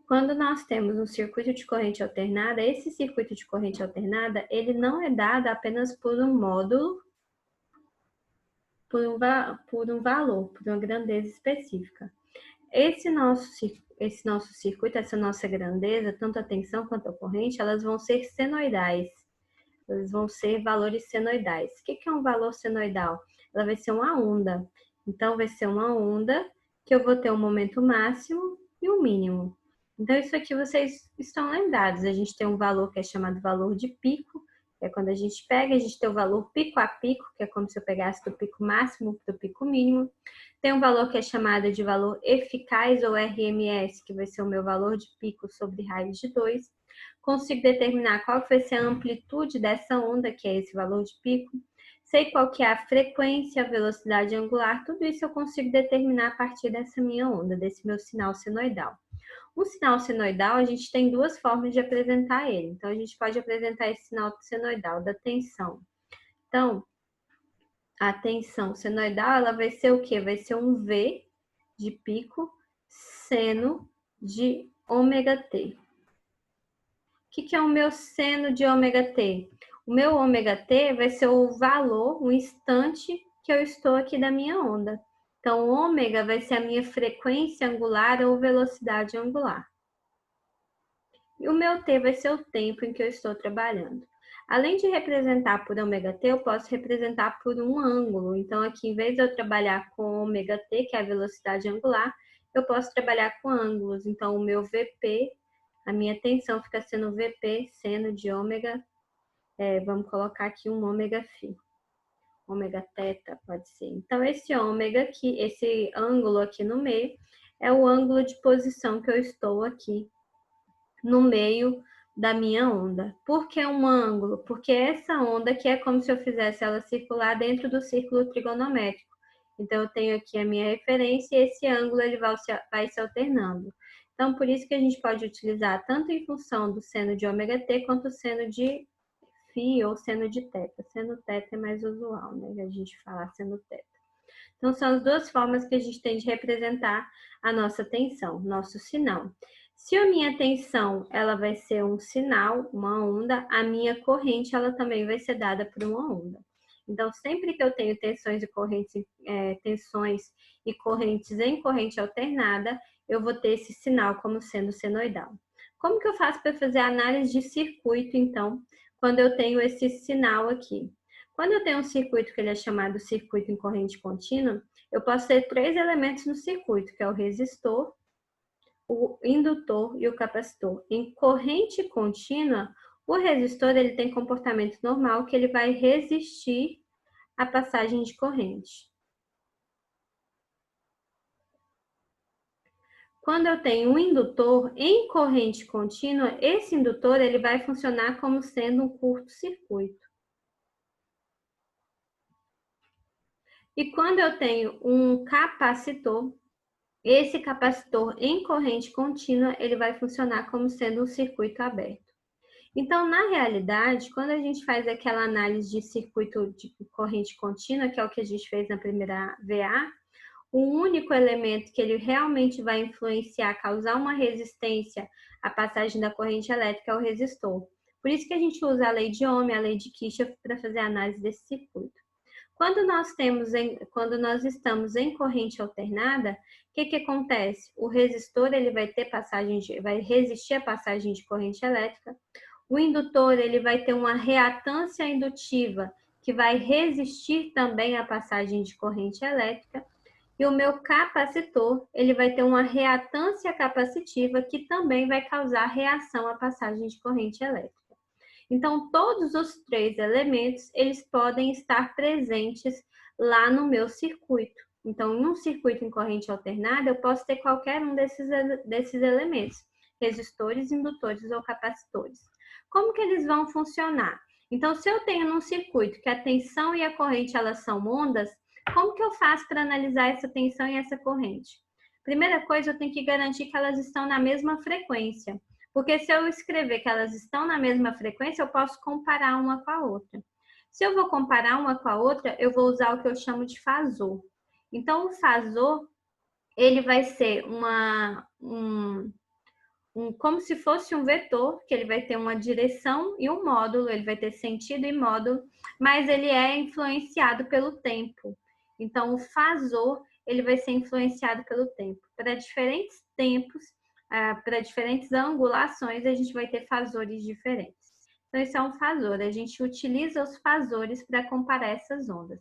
Quando nós temos um circuito de corrente alternada, esse circuito de corrente alternada, ele não é dado apenas por um módulo, por um valor, por uma grandeza específica. Esse nosso circuito, essa nossa grandeza, tanto a tensão quanto a corrente, elas vão ser senoidais. Elas vão ser valores senoidais. O que é um valor senoidal? Ela vai ser uma onda. Então, vai ser uma onda que eu vou ter um momento máximo e um mínimo. Então, isso aqui vocês estão lembrados. A gente tem um valor que é chamado valor de pico, que é quando a gente pega, a gente tem o valor pico a pico, que é como se eu pegasse do pico máximo para o pico mínimo. Tem um valor que é chamado de valor eficaz, ou RMS, que vai ser o meu valor de pico sobre raiz de 2. Consigo determinar qual vai ser a amplitude dessa onda, que é esse valor de pico. Sei qual que é a frequência, a velocidade angular, tudo isso eu consigo determinar a partir dessa minha onda, desse meu sinal senoidal. O sinal senoidal, a gente tem duas formas de apresentar ele. Então, a gente pode apresentar esse sinal senoidal da tensão. Então, a tensão senoidal, ela vai ser o quê? Vai ser um V de pico seno de ômega t. O que é o meu seno de ômega t? O meu ômega t vai ser o valor, o instante que eu estou aqui da minha onda. Então, o ômega vai ser a minha frequência angular ou velocidade angular. E o meu t vai ser o tempo em que eu estou trabalhando. Além de representar por ômega t, eu posso representar por um ângulo. Então, aqui, em vez de eu trabalhar com ômega t, que é a velocidade angular, eu posso trabalhar com ângulos. Então, o meu VP, a minha tensão fica sendo VP seno de ômega, vamos colocar aqui um ômega φ. Ômega teta, pode ser. Então, esse ômega aqui, esse ângulo aqui no meio, é o ângulo de posição que eu estou aqui no meio da minha onda. Por que um ângulo? Porque essa onda aqui é como se eu fizesse ela circular dentro do círculo trigonométrico. Então, eu tenho aqui a minha referência e esse ângulo ele vai se alternando. Então, por isso que a gente pode utilizar tanto em função do seno de ômega t, quanto o seno de φ ou seno de teta. Seno teta é mais usual, né? A gente falar seno teta. Então, são as duas formas que a gente tem de representar a nossa tensão, nosso sinal. Se a minha tensão, ela vai ser um sinal, uma onda, a minha corrente, ela também vai ser dada por uma onda. Então, sempre que eu tenho tensões e correntes em corrente alternada, eu vou ter esse sinal como sendo senoidal. Como que eu faço para fazer a análise de circuito, então, quando eu tenho esse sinal aqui? Quando eu tenho um circuito que ele é chamado circuito em corrente contínua, eu posso ter três elementos no circuito, que é o resistor, o indutor e o capacitor. Em corrente contínua, o resistor ele tem comportamento normal, que ele vai resistir à passagem de corrente. Quando eu tenho um indutor em corrente contínua, esse indutor ele vai funcionar como sendo um curto-circuito. E quando eu tenho um capacitor, esse capacitor em corrente contínua, ele vai funcionar como sendo um circuito aberto. Então, na realidade, quando a gente faz aquela análise de circuito de corrente contínua, que é o que a gente fez na primeira VA, o único elemento que ele realmente vai influenciar, causar uma resistência à passagem da corrente elétrica é o resistor. Por isso que a gente usa a lei de Ohm, a lei de Kirchhoff para fazer a análise desse circuito. Quando nós estamos em corrente alternada, o que acontece? O resistor ele vai resistir à passagem de corrente elétrica. O indutor ele vai ter uma reatância indutiva que vai resistir também à passagem de corrente elétrica. E o meu capacitor ele vai ter uma reatância capacitiva que também vai causar reação à passagem de corrente elétrica. Então, todos os três elementos, eles podem estar presentes lá no meu circuito. Então, em um circuito em corrente alternada, eu posso ter qualquer um desses elementos, resistores, indutores ou capacitores. Como que eles vão funcionar? Então, se eu tenho num circuito que a tensão e a corrente elas são ondas, como que eu faço para analisar essa tensão e essa corrente? Primeira coisa, eu tenho que garantir que elas estão na mesma frequência. Porque se eu escrever que elas estão na mesma frequência, eu posso comparar uma com a outra. Se eu vou comparar uma com a outra, eu vou usar o que eu chamo de fasor. Então, o fasor, ele vai ser um como se fosse um vetor, que ele vai ter uma direção e um módulo, ele vai ter sentido e módulo, mas ele é influenciado pelo tempo. Então, o fasor, ele vai ser influenciado pelo tempo. Para diferentes tempos, para diferentes angulações, a gente vai ter fasores diferentes. Então, isso é um fasor. A gente utiliza os fasores para comparar essas ondas.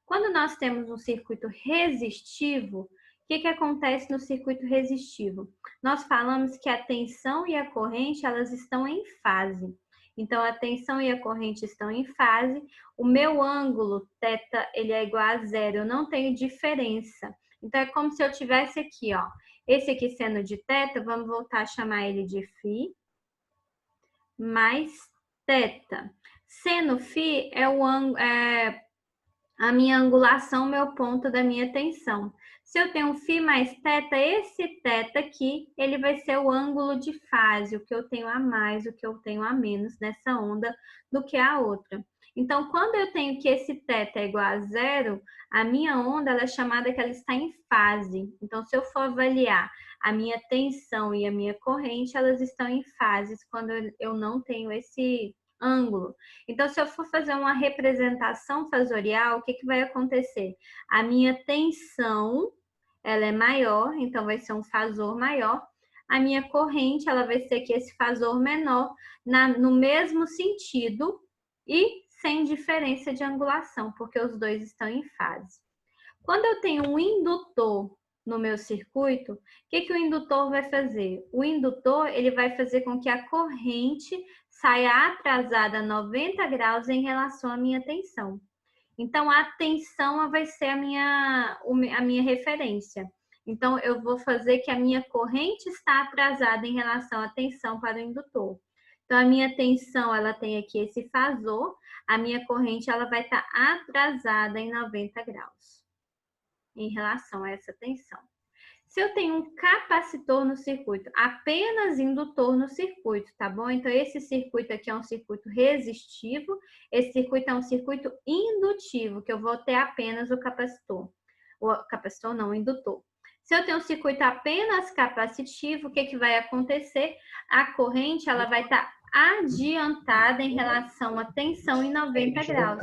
Quando nós temos um circuito resistivo, o que acontece no circuito resistivo? Nós falamos que a tensão e a corrente, elas estão em fase. Então, a tensão e a corrente estão em fase. O meu ângulo, θ, ele é igual a zero. Eu não tenho diferença. Então, é como se eu tivesse aqui, ó. Esse aqui sendo de θ, vamos voltar a chamar ele de φ, mais θ. Seno φ é o ângulo... a minha angulação, meu ponto da minha tensão. Se eu tenho φ mais θ, esse θ aqui, ele vai ser o ângulo de fase, o que eu tenho a mais, o que eu tenho a menos nessa onda do que a outra. Então, quando eu tenho que esse θ é igual a zero, a minha onda ela é chamada que ela está em fase. Então, se eu for avaliar a minha tensão e a minha corrente, elas estão em fases quando eu não tenho esse ângulo. Então, se eu for fazer uma representação fasorial, o que vai acontecer? A minha tensão, ela é maior, então vai ser um fasor maior. A minha corrente, ela vai ser aqui esse fasor menor, no mesmo sentido e sem diferença de angulação, porque os dois estão em fase. Quando eu tenho um indutor no meu circuito, o que o indutor vai fazer? O indutor, ele vai fazer com que a corrente saia atrasada 90 graus em relação à minha tensão. Então, a tensão vai ser a minha referência. Então, eu vou fazer que a minha corrente está atrasada em relação à tensão para o indutor. Então, a minha tensão, ela tem aqui esse fasor, a minha corrente, ela vai estar atrasada em 90 graus em relação a essa tensão. Se eu tenho um capacitor no circuito, apenas indutor no circuito, tá bom? Então, esse circuito aqui é um circuito resistivo, esse circuito é um circuito indutivo, que eu vou ter apenas o capacitor. O capacitor não, o indutor. Se eu tenho um circuito apenas capacitivo, o que vai acontecer? A corrente, ela vai estar adiantada em relação à tensão em 90 graus.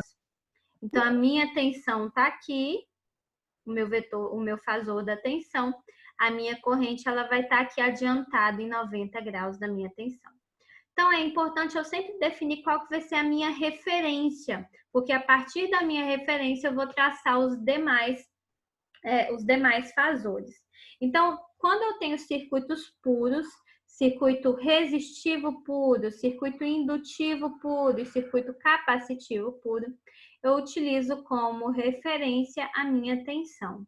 Então, a minha tensão está aqui, o meu vetor, o meu fasor da tensão, a minha corrente ela vai estar aqui adiantada em 90 graus da minha tensão. Então, é importante eu sempre definir qual que vai ser a minha referência, porque a partir da minha referência eu vou traçar os demais fasores. Então, quando eu tenho circuitos puros, circuito resistivo puro, circuito indutivo puro e circuito capacitivo puro, eu utilizo como referência a minha tensão.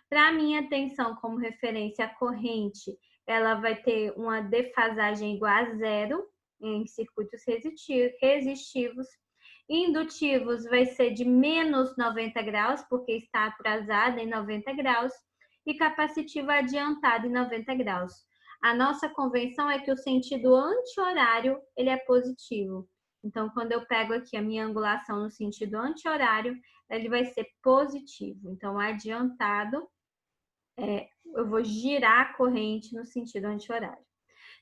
Para a minha tensão como referência, a corrente, ela vai ter uma defasagem igual a zero em circuitos resistivos. Indutivos vai ser de menos 90 graus, porque está atrasada em 90 graus. E capacitivo adiantado em 90 graus. A nossa convenção é que o sentido anti-horário, ele é positivo. Então, quando eu pego aqui a minha angulação no sentido anti-horário, ele vai ser positivo. Então, adiantado, eu vou girar a corrente no sentido anti-horário.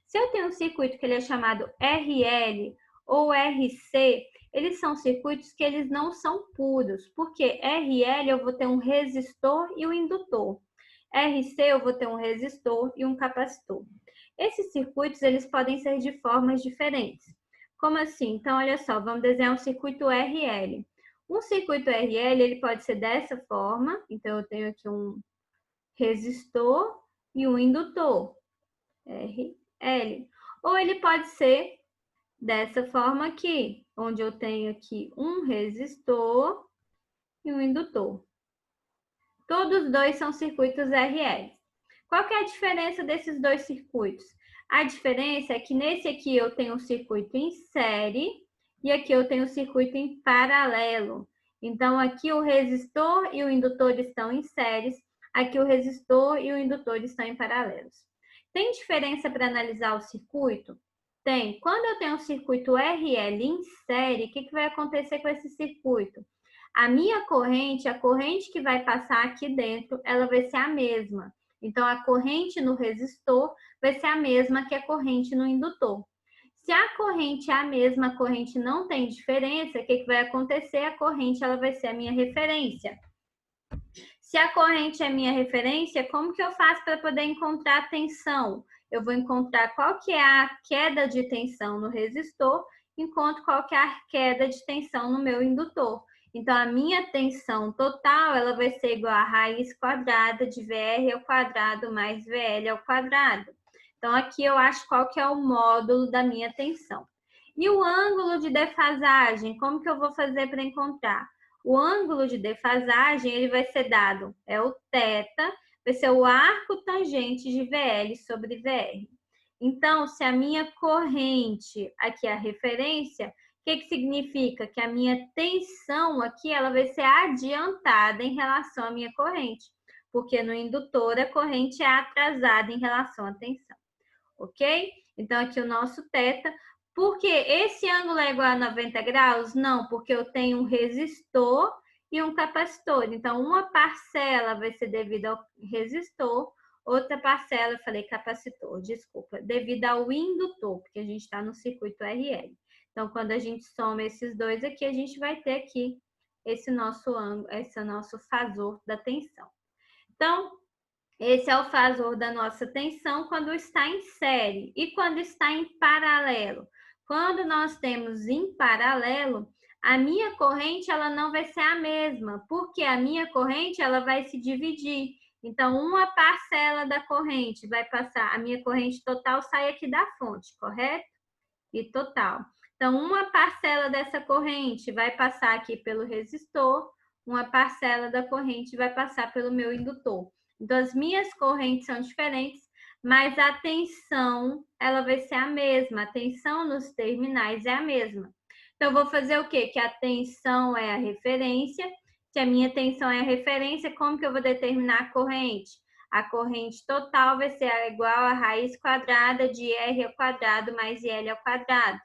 Se eu tenho um circuito que ele é chamado RL ou RC, eles são circuitos que eles não são puros, porque RL eu vou ter um resistor e um indutor. RC eu vou ter um resistor e um capacitor. Esses circuitos eles podem ser de formas diferentes. Como assim? Então, olha só, vamos desenhar um circuito RL. Um circuito RL ele pode ser dessa forma, então eu tenho aqui um resistor e um indutor, RL. Ou ele pode ser dessa forma aqui, onde eu tenho aqui um resistor e um indutor. Todos dois são circuitos RL. Qual que é a diferença desses dois circuitos? A diferença é que nesse aqui eu tenho um circuito em série e aqui eu tenho um circuito em paralelo. Então, aqui o resistor e o indutor estão em séries, aqui o resistor e o indutor estão em paralelos. Tem diferença para analisar o circuito? Tem. Quando eu tenho um circuito RL em série, o que vai acontecer com esse circuito? A minha corrente, a corrente que vai passar aqui dentro, ela vai ser a mesma. Então, a corrente no resistor vai ser a mesma que a corrente no indutor. Se a corrente é a mesma, a corrente não tem diferença, o que vai acontecer? A corrente ela vai ser a minha referência. Se a corrente é minha referência, como que eu faço para poder encontrar a tensão? Eu vou encontrar qual que é a queda de tensão no resistor, enquanto qual que é a queda de tensão no meu indutor. Então, a minha tensão total, ela vai ser igual a raiz quadrada de VR ao quadrado mais VL ao quadrado. Então, aqui eu acho qual que é o módulo da minha tensão. E o ângulo de defasagem, como que eu vou fazer para encontrar? O ângulo de defasagem, ele vai ser dado, é o θ, vai ser o arco tangente de VL sobre VR. Então, se a minha corrente aqui é a referência, o que significa? Que a minha tensão aqui, ela vai ser adiantada em relação à minha corrente, porque no indutor a corrente é atrasada em relação à tensão, ok? Então, aqui o nosso θ. Por que esse ângulo é igual a 90 graus? Não, porque eu tenho um resistor e um capacitor. Então, uma parcela vai ser devido ao resistor, outra parcela, eu falei capacitor, desculpa, devido ao indutor, porque a gente está no circuito RL. Então, quando a gente soma esses dois aqui, a gente vai ter aqui esse nosso ângulo, esse nosso fasor da tensão. Então, esse é o fasor da nossa tensão quando está em série e quando está em paralelo. Quando nós temos em paralelo, a minha corrente ela não vai ser a mesma, porque a minha corrente ela vai se dividir. Então, uma parcela da corrente vai passar, a minha corrente total sai aqui da fonte, correto? E total. Então, uma parcela dessa corrente vai passar aqui pelo resistor, uma parcela da corrente vai passar pelo meu indutor. Então, as minhas correntes são diferentes, mas a tensão, ela vai ser a mesma. A tensão nos terminais é a mesma. Então, eu vou fazer o quê? Que a tensão é a referência. Se a minha tensão é a referência, como que eu vou determinar a corrente? A corrente total vai ser igual a raiz quadrada de R ao quadrado mais IL ao quadrado.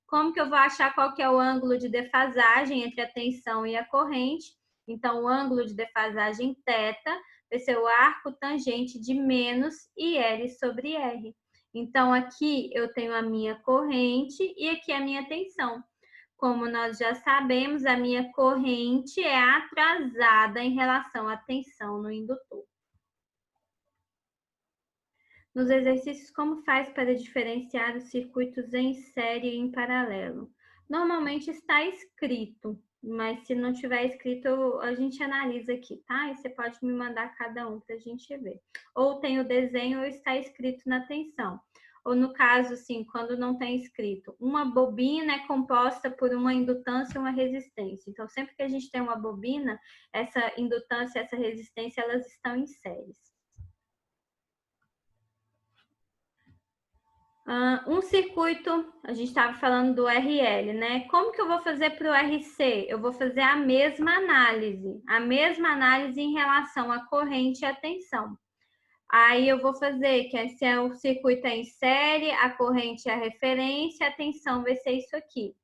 Como que eu vou achar qual que é o ângulo de defasagem entre a tensão e a corrente? Então, o ângulo de defasagem θ vai ser o arco tangente de menos IL sobre R. Então, aqui eu tenho a minha corrente e aqui a minha tensão. Como nós já sabemos, a minha corrente é atrasada em relação à tensão no indutor. Nos exercícios, como faz para diferenciar os circuitos em série e em paralelo? Normalmente está escrito, mas se não tiver escrito, a gente analisa aqui, tá? E você pode me mandar cada um para a gente ver. Ou tem o desenho ou está escrito na tensão. Ou no caso, assim, quando não tem escrito, uma bobina é composta por uma indutância e uma resistência. Então, sempre que a gente tem uma bobina, essa indutância e essa resistência, elas estão em séries. Um circuito, a gente estava falando do RL, né? Como que eu vou fazer para o RC? Eu vou fazer a mesma análise em relação à corrente e à tensão. Aí eu vou fazer que se o circuito é em série, a corrente é a referência, a tensão vai ser isso aqui.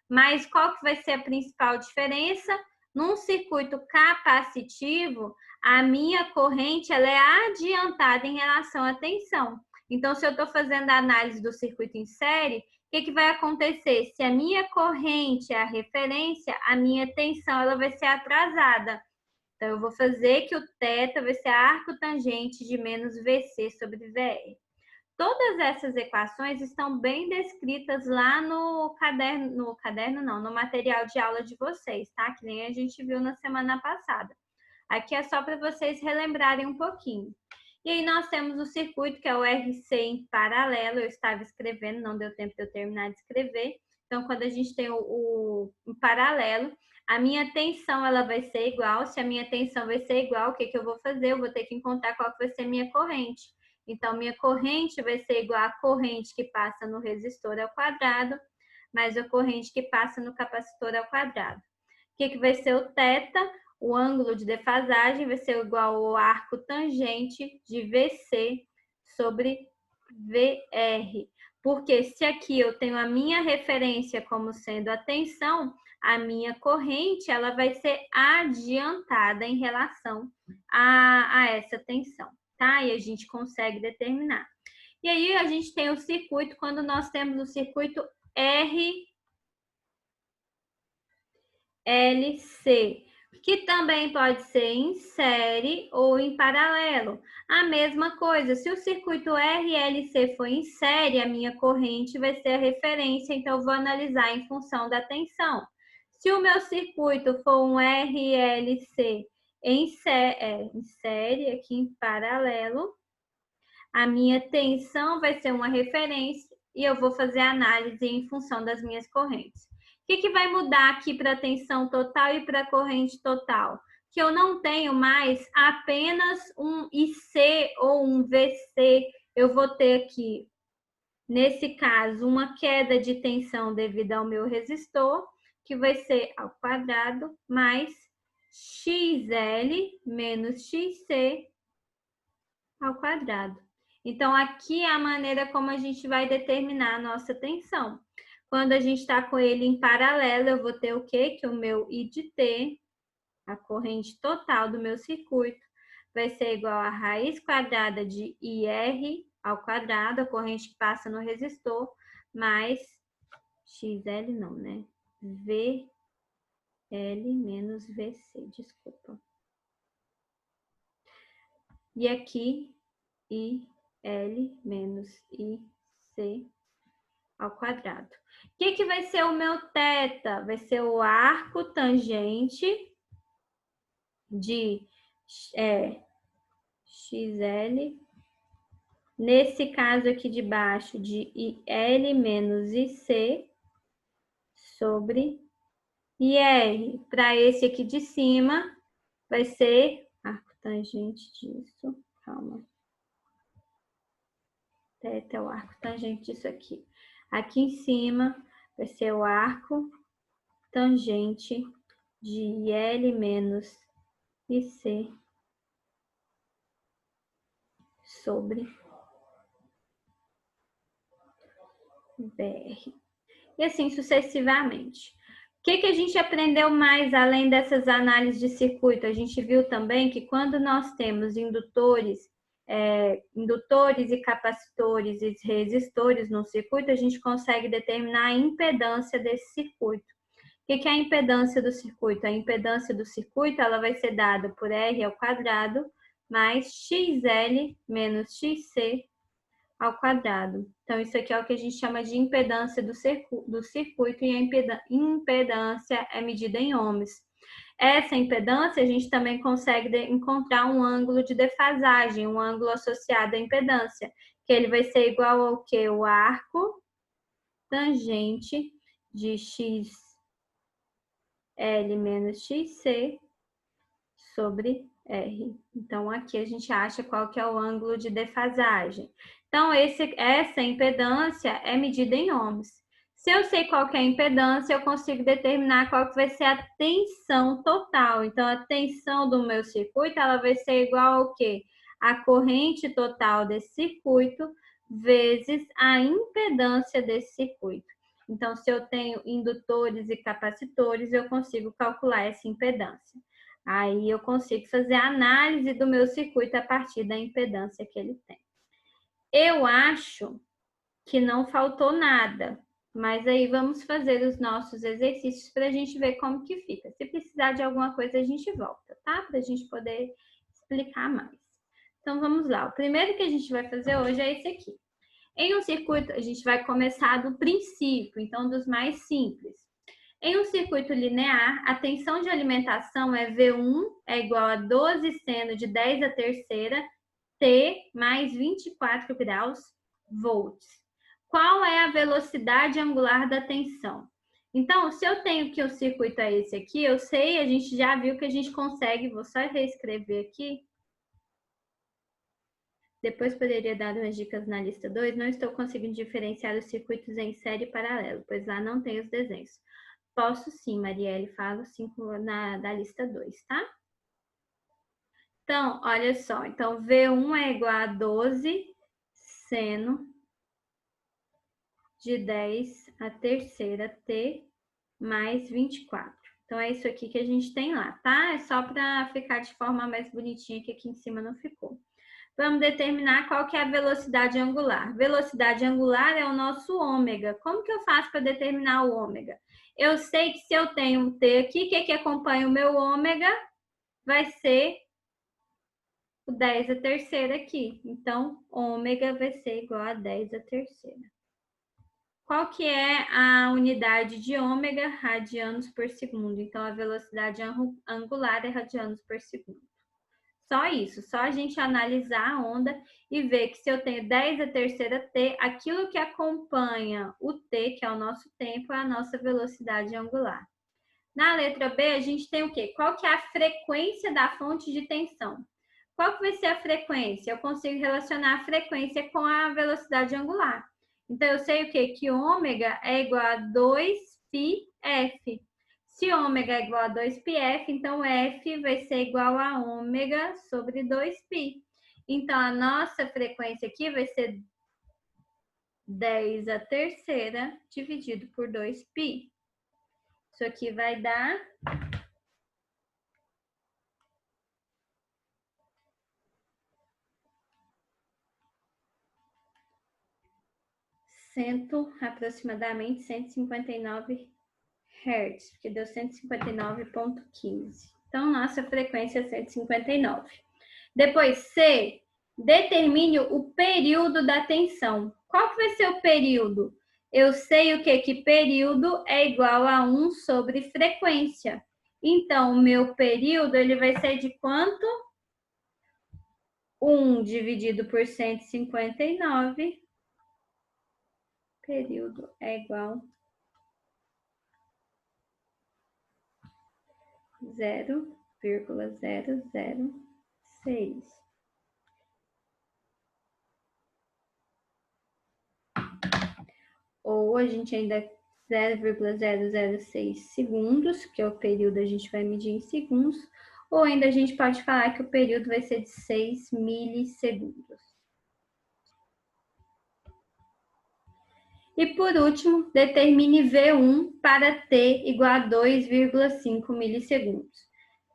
Mas qual que vai ser a principal diferença? Num circuito capacitivo, a minha corrente ela é adiantada em relação à tensão. Então, se eu estou fazendo a análise do circuito em série, o que vai acontecer? Se a minha corrente é a referência, a minha tensão ela vai ser atrasada. Então, eu vou fazer que o θ vai ser arco tangente de menos VC sobre VR. Todas essas equações estão bem descritas lá no no material de aula de vocês, tá? Que nem a gente viu na semana passada. Aqui é só para vocês relembrarem um pouquinho. E aí nós temos o circuito, que é o RC em paralelo. Eu estava escrevendo, não deu tempo de eu terminar de escrever. Então, quando a gente tem o paralelo, a minha tensão ela vai ser igual. Se a minha tensão vai ser igual, o que eu vou fazer? Eu vou ter que encontrar qual que vai ser a minha corrente. Então, minha corrente vai ser igual à corrente que passa no resistor ao quadrado, mais a corrente que passa no capacitor ao quadrado. O que vai ser o θ? O ângulo de defasagem vai ser igual ao arco tangente de VC sobre VR. Porque se aqui eu tenho a minha referência como sendo a tensão, a minha corrente ela vai ser adiantada em relação a essa tensão. tá? E a gente consegue determinar. E aí a gente tem o circuito, quando nós temos o circuito RLC, que também pode ser em série ou em paralelo. A mesma coisa, se o circuito RLC for em série, a minha corrente vai ser a referência, então eu vou analisar em função da tensão. Se o meu circuito for um RLC em série, aqui em paralelo, a minha tensão vai ser uma referência e eu vou fazer a análise em função das minhas correntes. O que vai mudar aqui para a tensão total e para a corrente total? Que eu não tenho mais apenas um IC ou um VC. Eu vou ter aqui, nesse caso, uma queda de tensão devido ao meu resistor, que vai ser ao quadrado mais XL menos XC ao quadrado. Então, aqui é a maneira como a gente vai determinar a nossa tensão. Quando a gente está com ele em paralelo, eu vou ter o quê? Que o meu I de T, a corrente total do meu circuito, vai ser igual a raiz quadrada de IR ao quadrado, a corrente que passa no resistor, mais XL não, né? VL menos VC, desculpa. E aqui, IL menos IC ao quadrado. O que vai ser o meu θ? Vai ser o arco tangente de XL, nesse caso aqui de baixo, de IL menos IC sobre IR. Para esse aqui de cima, vai ser arco tangente disso. Calma. θ é o arco tangente disso aqui. Aqui em cima vai ser o arco tangente de IL menos IC sobre BR. E assim sucessivamente. O que a gente aprendeu mais além dessas análises de circuito? A gente viu também que quando nós temos indutores e capacitores e resistores no circuito, a gente consegue determinar a impedância desse circuito. O que é a impedância do circuito? A impedância do circuito ela vai ser dada por R ao quadrado mais XL menos XC ao quadrado. Então, isso aqui é o que a gente chama de impedância do circuito e a impedância é medida em ohms. Essa impedância, a gente também consegue encontrar um ângulo de defasagem, um ângulo associado à impedância, que ele vai ser igual ao quê? O arco tangente de XL menos XC sobre R. Então, aqui a gente acha qual que é o ângulo de defasagem. Então, essa impedância é medida em ohms. Se eu sei qual que é a impedância, eu consigo determinar qual que vai ser a tensão total. Então, a tensão do meu circuito, ela vai ser igual ao quê? A corrente total desse circuito vezes a impedância desse circuito. Então, se eu tenho indutores e capacitores, eu consigo calcular essa impedância. Aí eu consigo fazer a análise do meu circuito a partir da impedância que ele tem. Eu acho que não faltou nada, mas aí vamos fazer os nossos exercícios para a gente ver como que fica. Se precisar de alguma coisa, a gente volta, tá? Para a gente poder explicar mais. Então, vamos lá. O primeiro que a gente vai fazer hoje é esse aqui. Em um circuito, a gente vai começar do princípio, então dos mais simples. Em um circuito linear, a tensão de alimentação é V1 é igual a 12 seno de 10 à terceira T mais 24 graus volts. Qual é a velocidade angular da tensão? Então, se eu tenho que o circuito é esse aqui, eu sei, a gente já viu que a gente consegue, vou só reescrever aqui. Depois poderia dar umas dicas na lista 2, não estou conseguindo diferenciar os circuitos em série e paralelo, pois lá não tem os desenhos. Posso sim, Marielle, falo sim da lista 2, tá? Então, olha só. Então, V1 é igual a 12 seno de 10 à terceira T mais 24. Então, é isso aqui que a gente tem lá, tá? É só para ficar de forma mais bonitinha, que aqui em cima não ficou. Vamos determinar qual que é a velocidade angular. Velocidade angular é o nosso ômega. Como que eu faço para determinar o ômega? Eu sei que se eu tenho um T aqui, o que acompanha o meu ômega vai ser o 10 a terceira aqui. Então, ômega vai ser igual a 10 a terceira. Qual que é a unidade de ômega? Radianos por segundo. Então, a velocidade angular é radianos por segundo. Só isso, só a gente analisar a onda e ver que se eu tenho 10 a terceira t, aquilo que acompanha o t, que é o nosso tempo, é a nossa velocidade angular. Na letra B, a gente tem o quê? Qual que é a frequência da fonte de tensão? Qual que vai ser a frequência? Eu consigo relacionar a frequência com a velocidade angular. Então, eu sei o quê? Que ômega é igual a 2πf. Se ômega é igual a 2πf, então F vai ser igual a ômega sobre 2π. Então, a nossa frequência aqui vai ser 10 a terceira dividido por 2π. Isso aqui vai dar 100, aproximadamente 159 Hz, porque deu 159,15. Então, nossa frequência é 159. Depois, C, determine o período da tensão. Qual que vai ser o período? Eu sei o que? Que período é igual a 1 sobre frequência. Então, o meu período, ele vai ser de quanto? 1 dividido por 159. Período é igual a 0,006. Ou a gente ainda 0,006 segundos, que é o período a gente vai medir em segundos, ou ainda a gente pode falar que o período vai ser de 6 milissegundos. E por último, determine V1 para T igual a 2,5 milissegundos.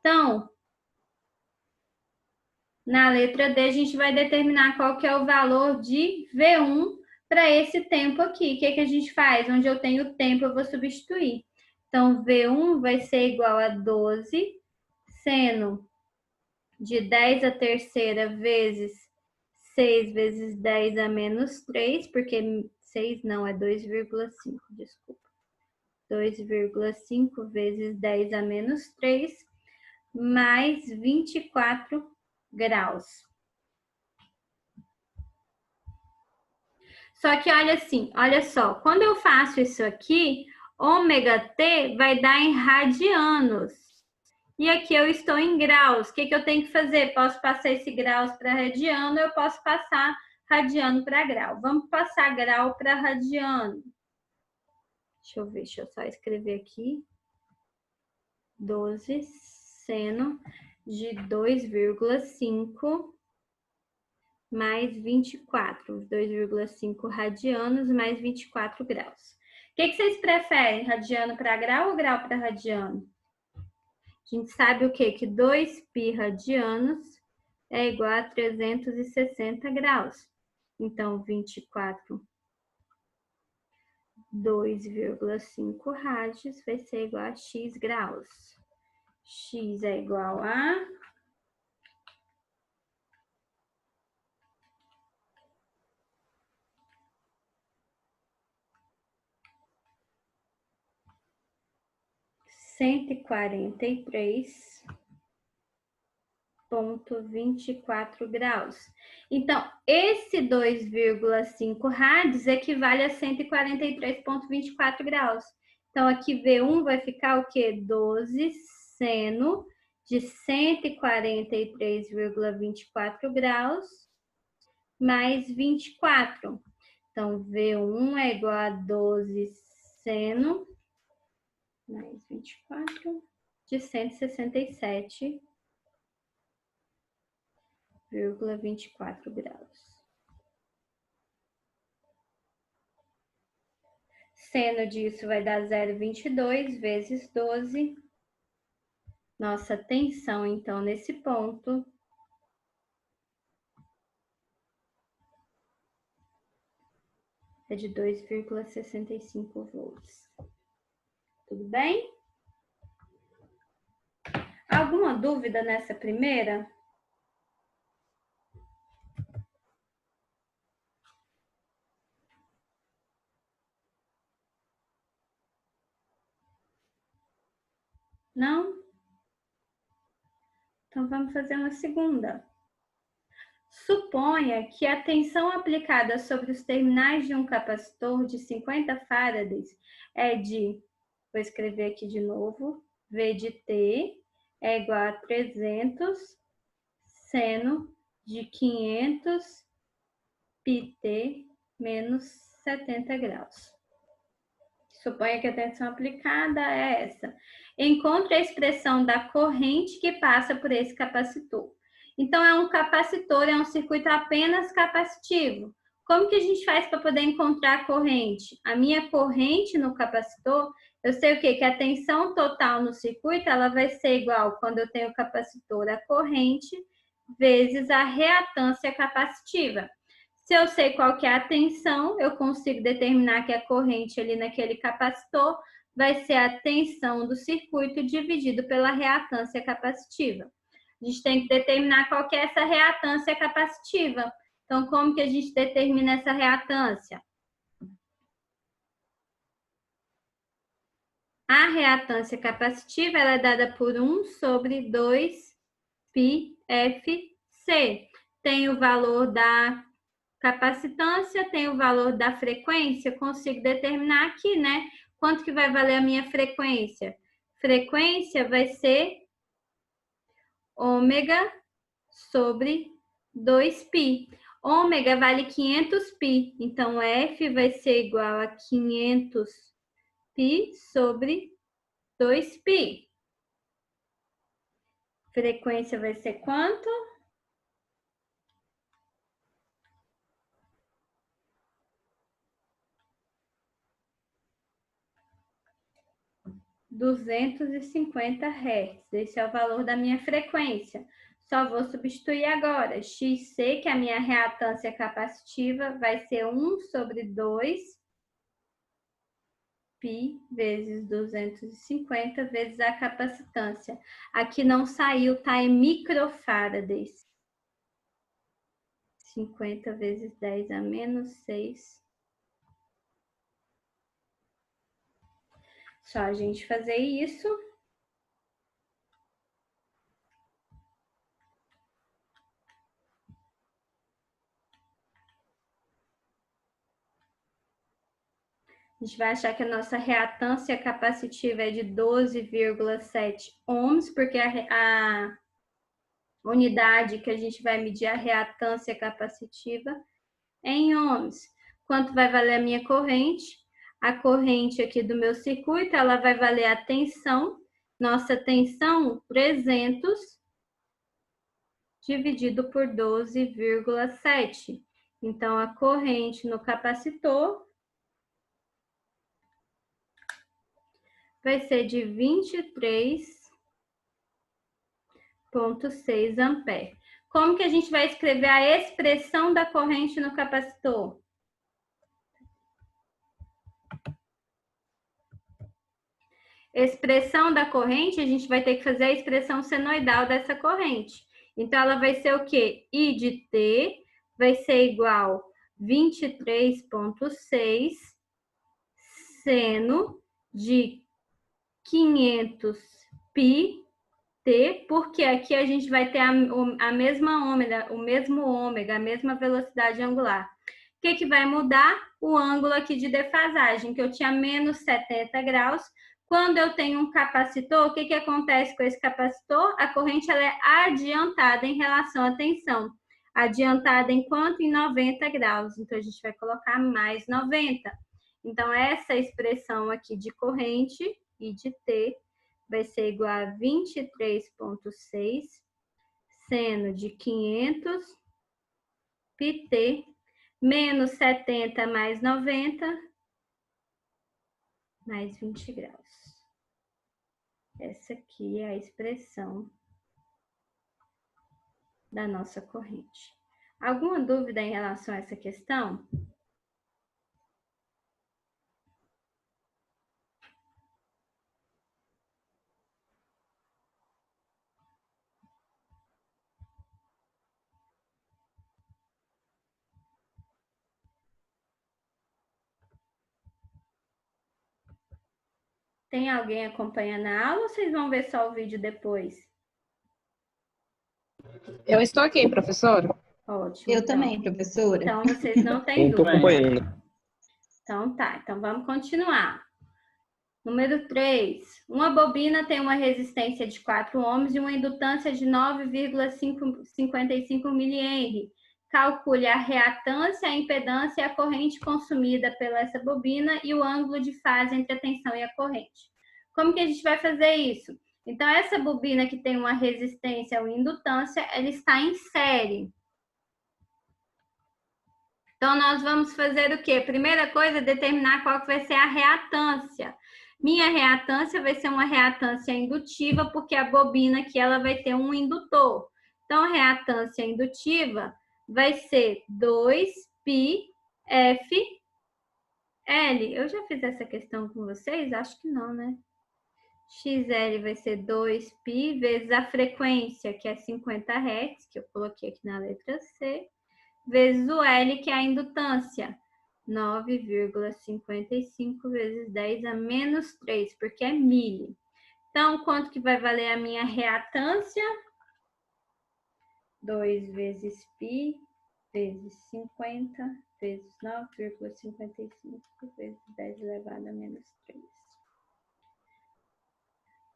Então, na letra D, a gente vai determinar qual que é o valor de V1 para esse tempo aqui. O que a gente faz? Onde eu tenho tempo, eu vou substituir. Então, V1 vai ser igual a 12, seno de 10 a terceira vezes 6 vezes 10 a menos 3, porque 6 não, é 2,5, desculpa. 2,5 vezes 10 a menos 3, mais 24 graus. Só que olha assim, olha só, quando eu faço isso aqui, ômega T vai dar em radianos. E aqui eu estou em graus. O que eu tenho que fazer? Posso passar esse graus para radiano, eu posso passar radiano para grau. Vamos passar grau para radiano. Deixa eu ver, deixa eu só escrever aqui. 12 seno de 2,5 mais 24, 2,5 radianos mais 24 graus. O que vocês preferem, radiano para grau ou grau para radiano? A gente sabe o quê? Que 2π radianos é igual a 360 graus. Então, 24, 2,5 rádios vai ser igual a x graus. X é igual a 143,24 graus. Então, esse 2,5 rádios equivale a 143,24 graus. Então, aqui V1 vai ficar o quê? 12 seno de 143,24 graus mais 24. Então, V1 é igual a 12 seno mais 24 de 167,24 graus. Seno disso vai dar 0,22 vezes 12. Nossa tensão, então, nesse ponto é de 2,65 volts. Tudo bem? Alguma dúvida nessa primeira? Não? Então, vamos fazer uma segunda. Suponha que a tensão aplicada sobre os terminais de um capacitor de 50 farads é de, vou escrever aqui de novo, V de T é igual a 300 seno de 500 pt menos 70 graus. Suponha que a tensão aplicada é essa. Encontre a expressão da corrente que passa por esse capacitor. Então, é um capacitor, é um circuito apenas capacitivo. Como que a gente faz para poder encontrar a corrente? A minha corrente no capacitor, eu sei o quê? Que a tensão total no circuito, ela vai ser igual, quando eu tenho o capacitor, a corrente, vezes a reatância capacitiva. Se eu sei qual que é a tensão, eu consigo determinar que a corrente ali naquele capacitor vai ser a tensão do circuito dividido pela reatância capacitiva. A gente tem que determinar qual que é essa reatância capacitiva. Então, como que a gente determina essa reatância? A reatância capacitiva ela é dada por 1 sobre 2 πfc. Tem o valor da capacitância, tem o valor da frequência, consigo determinar aqui, né? Quanto que vai valer a minha frequência? Frequência vai ser ômega sobre 2π. Ômega vale 500π, então F vai ser igual a 500π sobre 2π. Frequência vai ser quanto? 250 Hz. Esse é o valor da minha frequência. Só vou substituir agora. XC, que é a minha reatância capacitiva, vai ser 1 sobre 2 π vezes 250 vezes a capacitância. Aqui não saiu, tá em microfarads. 50 vezes 10 a menos 6. Só a gente fazer isso. A gente vai achar que a nossa reatância capacitiva é de 12,7 ohms, porque a unidade que a gente vai medir a reatância capacitiva é em ohms. Quanto vai valer a minha corrente? A corrente aqui do meu circuito, ela vai valer a tensão. Nossa tensão, 300 dividido por 12,7. Então, a corrente no capacitor vai ser de 23,6 ampere. Como que a gente vai escrever a expressão da corrente no capacitor? Expressão da corrente, a gente vai ter que fazer a expressão senoidal dessa corrente. Então, ela vai ser o quê? I de T vai ser igual a 23,6 seno de 500 π T, porque aqui a gente vai ter a mesma ômega, o mesmo ômega, a mesma velocidade angular. O que que vai mudar? O ângulo aqui de defasagem, que eu tinha menos 70 graus. Quando eu tenho um capacitor, o que que acontece com esse capacitor? A corrente ela é adiantada em relação à tensão. Adiantada em quanto? Em 90 graus. Então, a gente vai colocar mais 90. Então, essa expressão aqui de corrente, I de T, vai ser igual a 23,6 seno de 500 πt menos 70 mais 90 mais 20 graus. Essa aqui é a expressão da nossa corrente. Alguma dúvida em relação a essa questão? Tem alguém acompanhando a aula ou vocês vão ver só o vídeo depois? Eu estou aqui, professora. Ótimo. Eu então. também, professora. Então, vocês não têm Estou dúvida. acompanhando. Então, tá. Então, vamos continuar. Número 3. Uma bobina tem uma resistência de 4 ohms e uma indutância de 9,55 mA. Calcule a reatância, a impedância e a corrente consumida pela essa bobina e o ângulo de fase entre a tensão e a corrente. Como que a gente vai fazer isso? Então, essa bobina que tem uma resistência ou indutância, ela está em série. Então, nós vamos fazer o quê? Primeira coisa, determinar qual que vai ser a reatância. Minha reatância vai ser uma reatância indutiva, porque a bobina aqui ela vai ter um indutor. Então, a reatância indutiva vai ser 2πfL. Eu já fiz essa questão com vocês? Acho que não, né? XL vai ser 2π vezes a frequência, que é 50 Hz, que eu coloquei aqui na letra C, vezes o L, que é a indutância. 9,55 vezes 10 a menos 3, porque é milho. Então, quanto que vai valer a minha reatância? 2 vezes π vezes 50 vezes 9,55 vezes 10 elevado a menos 3.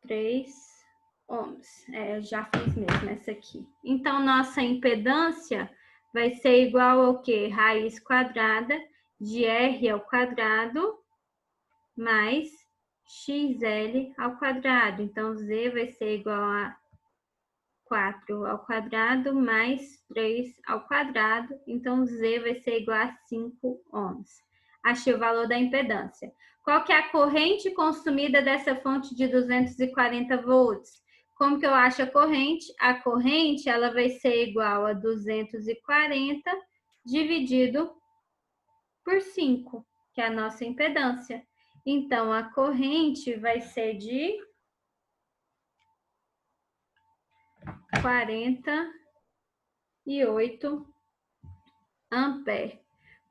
3 ohms. Eu já fiz mesmo essa aqui. Então, nossa impedância vai ser igual ao quê? Raiz quadrada de R ao quadrado mais XL ao quadrado. Então, Z vai ser igual a 4 ao quadrado mais 3 ao quadrado. Então, Z vai ser igual a 5 ohms. Achei o valor da impedância. Qual que é a corrente consumida dessa fonte de 240 volts? Como que eu acho a corrente? A corrente ela vai ser igual a 240 dividido por 5, que é a nossa impedância. Então, a corrente vai ser de 48 amperes.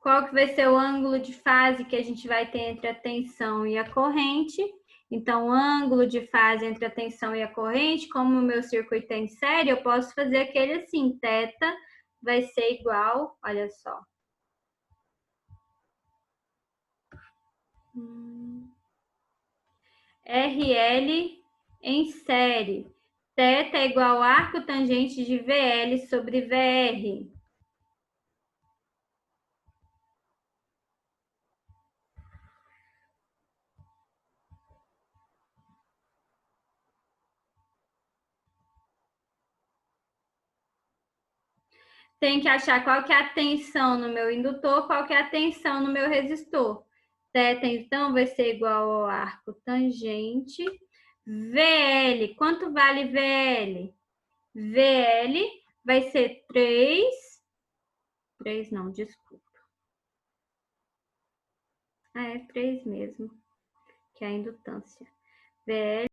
Qual que vai ser o ângulo de fase que a gente vai ter entre a tensão e a corrente? Então, o ângulo de fase entre a tensão e a corrente, como o meu circuito é em série, eu posso fazer aquele assim, θ vai ser igual, olha só. RL em série. θ é igual a arco tangente de VL sobre VR. Tem que achar qual que é a tensão no meu indutor, qual que é a tensão no meu resistor. θ, então, vai ser igual ao arco tangente. VL, quanto vale VL? VL vai ser 3 não, desculpa. É 3 mesmo, que é a indutância. VL